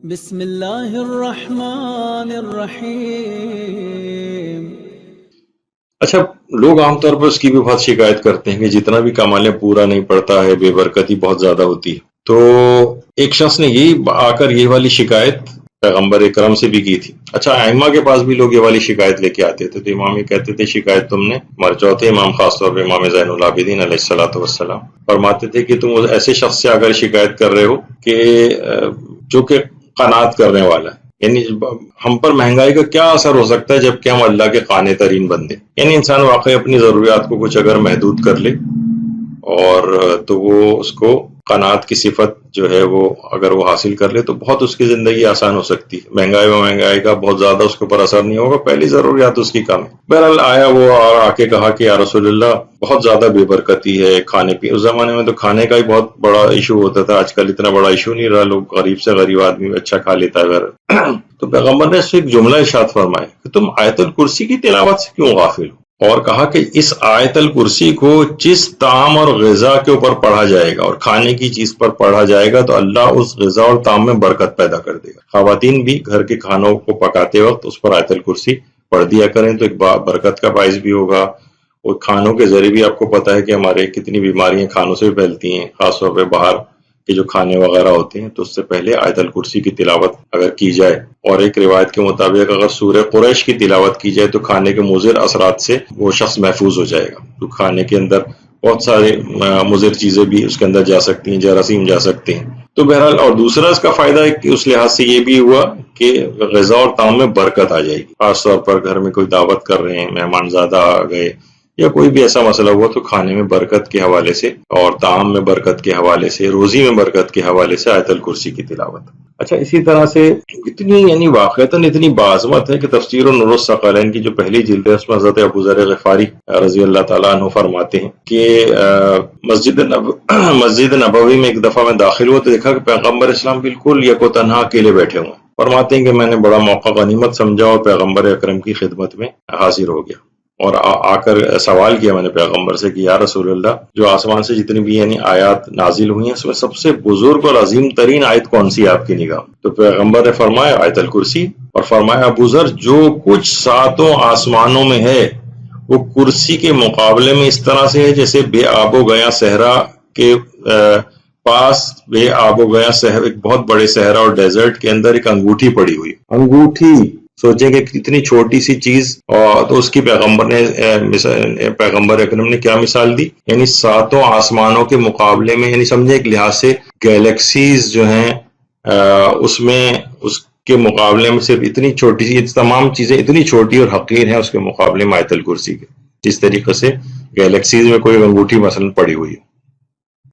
بسم اللہ الرحمن الرحیم۔ اچھا، لوگ عام طور پر اس کی بھی بہت شکایت کرتے ہیں کہ جتنا بھی کمالیں پورا نہیں پڑتا ہے، بے برکتی بہت زیادہ ہوتی ہے۔ تو ایک شخص نے یہی آ کر یہ والی شکایت پیغمبر اکرم سے بھی کی تھی۔ اچھا، ائمہ کے پاس بھی لوگ یہ والی شکایت لے کے آتے تھے، تو امام یہ کہتے تھے شکایت تم نے، ہمارے چوتھے امام خاص طور پہ امام زین العابدین علیہ الصلوۃ والسلام فرماتے تھے کہ تم ایسے شخص سے اگر شکایت کر رہے ہو کہ جو کہ قناعت کرنے والا ہے، یعنی ہم پر مہنگائی کا کیا اثر ہو سکتا ہے جبکہ ہم اللہ کے قانع ترین بندے، یعنی انسان واقعی اپنی ضروریات کو کچھ اگر محدود کر لے اور تو وہ اس کو قناعت کی صفت جو ہے وہ اگر وہ حاصل کر لے تو بہت اس کی زندگی آسان ہو سکتی ہے۔ مہنگائی کا بہت زیادہ اس کے اوپر اثر نہیں ہوگا، پہلی ضروریات اس کی کم ہے۔ بہرحال آیا وہ اور آ کے کہا کہ یا رسول اللہ بہت زیادہ بے برکتی ہے کھانے پی، اس زمانے میں تو کھانے کا ہی بہت بڑا ایشو ہوتا تھا، آج کل اتنا بڑا ایشو نہیں رہا، لوگ غریب سے غریب آدمی اچھا کھا لیتا ہے اگر تو پیغمبر نے اس سے ایک جملہ ارشاد فرمایا کہ تم آیت الکرسی کی تلاوت سے کیوں غافل ہو، اور کہا کہ اس آیت الکرسی کو جس طعام اور غذا کے اوپر پڑھا جائے گا اور کھانے کی چیز پر پڑھا جائے گا تو اللہ اس غذا اور طعام میں برکت پیدا کر دے گا۔ خواتین بھی گھر کے کھانوں کو پکاتے وقت اس پر آیت الکرسی پڑھ دیا کریں تو ایک برکت کا باعث بھی ہوگا، اور کھانوں کے ذریعے بھی آپ کو پتہ ہے کہ ہمارے کتنی بیماریاں کھانوں سے پھیلتی ہیں، خاص طور پہ باہر کے جو کھانے وغیرہ ہوتے ہیں، تو اس سے پہلے آیت الکرسی کی تلاوت اگر کی جائے، اور ایک روایت کے مطابق اگر سورہ قریش کی تلاوت کی جائے تو کھانے کے مضر اثرات سے وہ شخص محفوظ ہو جائے گا۔ تو کھانے کے اندر بہت سارے مضر چیزیں بھی اس کے اندر جا سکتی ہیں، جراثیم جا سکتے ہیں۔ تو بہرحال اور دوسرا اس کا فائدہ ہے کہ اس لحاظ سے یہ بھی ہوا کہ غذا اور طعام میں برکت آ جائے گی، خاص طور پر گھر میں کوئی دعوت کر رہے ہیں، مہمان زیادہ آ گئے یا کوئی بھی ایسا مسئلہ ہوا تو کھانے میں برکت کے حوالے سے اور طعام میں برکت کے حوالے سے، روزی میں برکت کے حوالے سے آیت الکرسی کی تلاوت۔ اچھا، اسی طرح سے اتنی یعنی واقعتاً اتنی بعظمت ہے کہ تفسیر نور الثقلین کی جو پہلی جلد ہے اس میں حضرت ابو ذر غفاری رضی اللہ تعالیٰ عنہ فرماتے ہیں کہ مسجد نبوی میں ایک دفعہ میں داخل ہوا تو دیکھا کہ پیغمبر اسلام بالکل یک و تنہا اکیلے بیٹھے ہوئے ہیں۔ فرماتے ہیں کہ میں نے بڑا موقع غنیمت سمجھا اور پیغمبر اکرم کی خدمت میں حاضر ہو گیا، اور آ کر سوال کیا میں نے پیغمبر سے کہ یا رسول اللہ، جو آسمان سے جتنی بھی یعنی آیات نازل ہوئی ہیں اس میں سب سے بزرگ اور عظیم ترین آیت کون سی ہے آپ کی نگاہ؟ تو پیغمبر نے فرمایا آیت الکرسی، اور فرمایا ابو ذر جو کچھ ساتوں آسمانوں میں ہے وہ کرسی کے مقابلے میں اس طرح سے ہے جیسے بے آب و گیا صحرا کے پاس بے آب و گیا ایک بہت بڑے صحرا اور ڈیزرٹ کے اندر ایک انگوٹھی پڑی ہوئی، انگوٹھی سوچیں کہ کتنی چھوٹی سی چیز، اور تو اس کی پیغمبر اکرم نے کیا مثال دی، یعنی ساتوں آسمانوں کے مقابلے میں، یعنی سمجھے ایک لحاظ سے گیلیکسیز جو ہیں اس میں اس کے مقابلے میں صرف اتنی چھوٹی سی، تمام چیزیں اتنی چھوٹی اور حقیر ہیں اس کے مقابلے میں آیت الکرسی کے، جس طریقے سے گیلیکسیز میں کوئی انگوٹھی مثلا پڑی ہوئی ہے۔